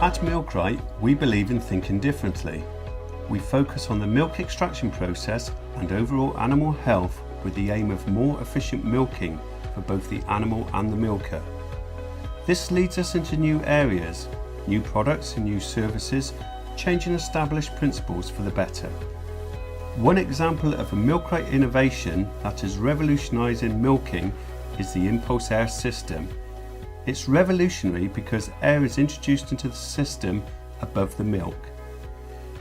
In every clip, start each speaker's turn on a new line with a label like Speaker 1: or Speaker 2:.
Speaker 1: At Milkrite, we believe in thinking differently. We focus on the milk extraction process and overall animal health with the aim of more efficient milking for both the animal and the milker. This leads us into new areas, new products and new services, changing established principles for the better. One example of a Milkrite innovation that is revolutionising milking is the impulse air system. It's revolutionary because air is introduced into the system above the milk.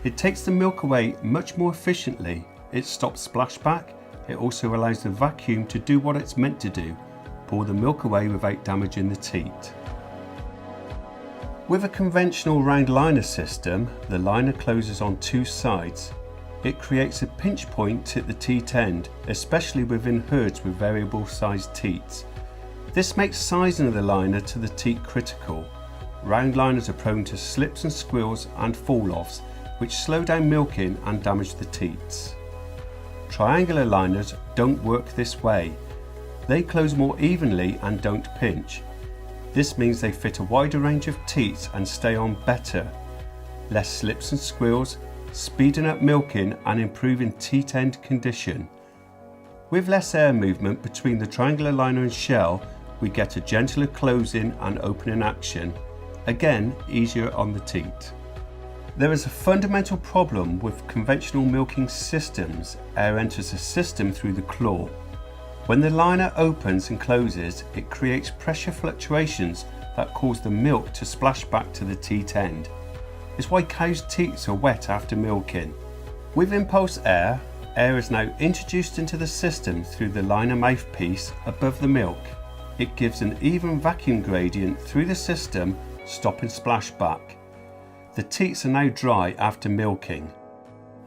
Speaker 1: It takes the milk away much more efficiently. It stops splashback. It also allows the vacuum to do what it's meant to do, pour the milk away without damaging the teat. With a conventional round liner system, the liner closes on two sides. It creates a pinch point at the teat end, especially within herds with variable sized teats. This makes sizing of the liner to the teat critical. Round liners are prone to slips and squeals and fall-offs, which slow down milking and damage the teats. Triangular liners don't work this way. They close more evenly and don't pinch. This means they fit a wider range of teats and stay on better. Less slips and squeals, speeding up milking and improving teat end condition. With less air movement between the triangular liner and shell, we get a gentler closing and opening action, again easier on the teat. There is a fundamental problem with conventional milking systems. Air enters the system through the claw. When the liner opens and closes, it creates pressure fluctuations that cause the milk to splash back to the teat end. It's why cows' teats are wet after milking. With impulse air, air is now introduced into the system through the liner mouthpiece above the milk. It gives an even vacuum gradient through the system, stopping splashback. The teats are now dry after milking.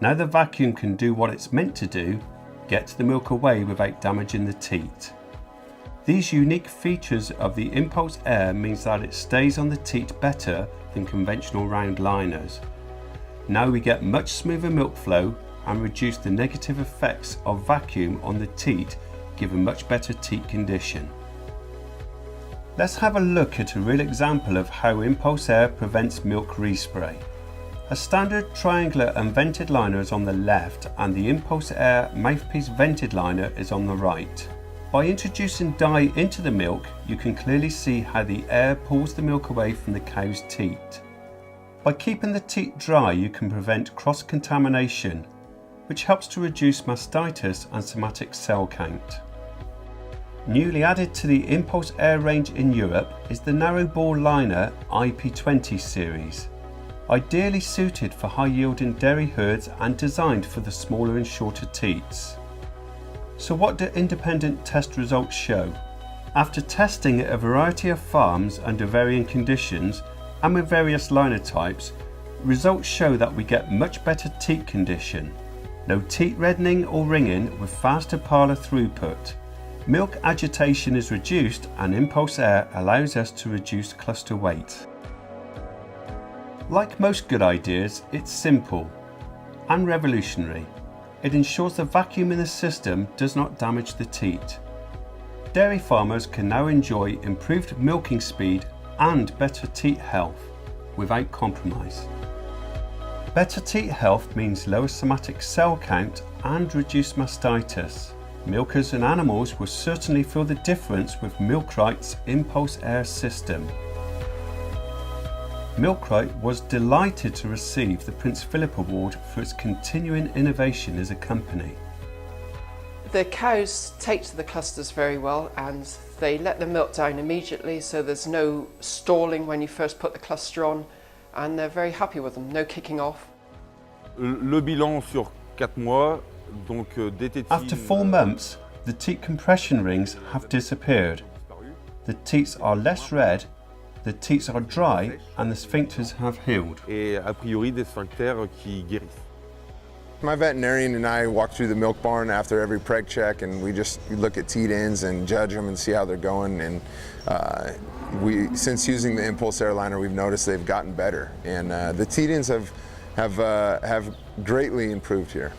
Speaker 1: Now the vacuum can do what it's meant to do, get the milk away without damaging the teat. These unique features of the impulse air means that it stays on the teat better than conventional round liners. Now we get much smoother milk flow and reduce the negative effects of vacuum on the teat, giving much better teat condition. Let's have a look at a real example of how impulse air prevents milk respray. A standard triangular and vented liner is on the left and the impulse air mouthpiece vented liner is on the right. By introducing dye into the milk, you can clearly see how the air pulls the milk away from the cow's teat. By keeping the teat dry, you can prevent cross-contamination, which helps to reduce mastitis and somatic cell count. Newly added to the impulse air range in Europe is the narrow bore liner IP20 series, ideally suited for high-yielding dairy herds and designed for the smaller and shorter teats. So what do independent test results show? After testing at a variety of farms under varying conditions and with various liner types, results show that we get much better teat condition. No teat reddening or ringing with faster parlour throughput. Milk agitation is reduced and impulse air allows us to reduce cluster weight. Like most good ideas, it's simple and revolutionary. It ensures the vacuum in the system does not damage the teat. Dairy farmers can now enjoy improved milking speed and better teat health without compromise. Better teat health means lower somatic cell count and reduced mastitis. Milkers and animals will certainly feel the difference with Milkrite's impulse air system. Milkrite was delighted to receive the Prince Philip Award for its continuing innovation as a company.
Speaker 2: The cows take to the clusters very well and they let the milk down immediately, so there's no stalling when you first put the cluster on, and they're very happy with them, no kicking off.
Speaker 3: Le bilan sur 4 mois, donc des tétines.
Speaker 1: After 4 months, the teat compression rings have disappeared. The teats are less red, the teats are dry, and the sphincters have healed.
Speaker 3: Et a priori des sphincters qui guérissent.
Speaker 4: My veterinarian and I walk through the milk barn after every preg check, and we look at teat ends and judge them and see how they're going. And since using the impulse airliner, we've noticed they've gotten better, and the teat ends have greatly improved here.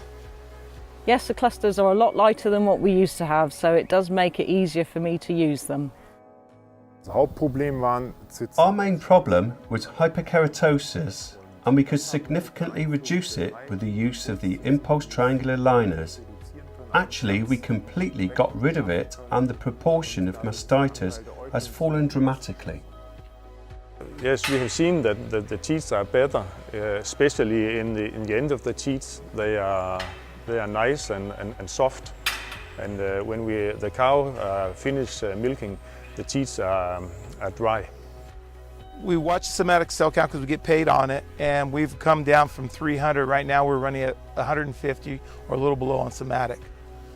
Speaker 5: Yes, the clusters are a lot lighter than what we used to have, so it does make it easier for me to use them.
Speaker 1: Our main problem was hyperkeratosis, and we could significantly reduce it with the use of the impulse triangular liners. Actually, we completely got rid of it, and the proportion of mastitis has fallen dramatically.
Speaker 6: Yes, we have seen that the teeth are better, especially in the end of the teeth. They are nice and soft, and when the cow finish milking, the teeth are dry.
Speaker 7: We watch somatic cell count because we get paid on it, and we've come down from 300. Right now we're running at 150 or a little below on somatic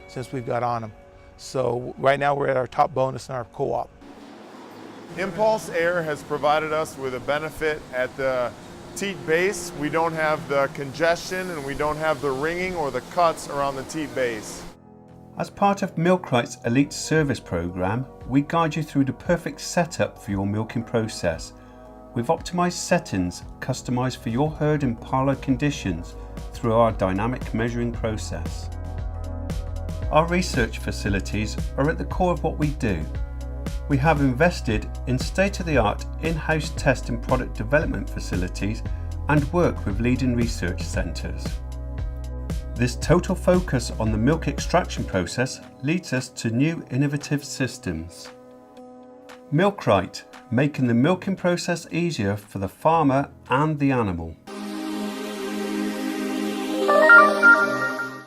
Speaker 7: since we've got on them. So right now we're at our top bonus in our co-op.
Speaker 8: Impulse Air has provided us with a benefit at the teat base. We don't have the congestion and we don't have the ringing or the cuts around the teat base.
Speaker 1: As part of Milkrite's Elite Service Programme, we guide you through the perfect setup for your milking process, with optimised settings customised for your herd and parlour conditions through our dynamic measuring process. Our research facilities are at the core of what we do. We have invested in state-of-the-art in-house test and product development facilities and work with leading research centres. This total focus on the milk extraction process leads us to new innovative systems. Milkrite, making the milking process easier for the farmer and the animal.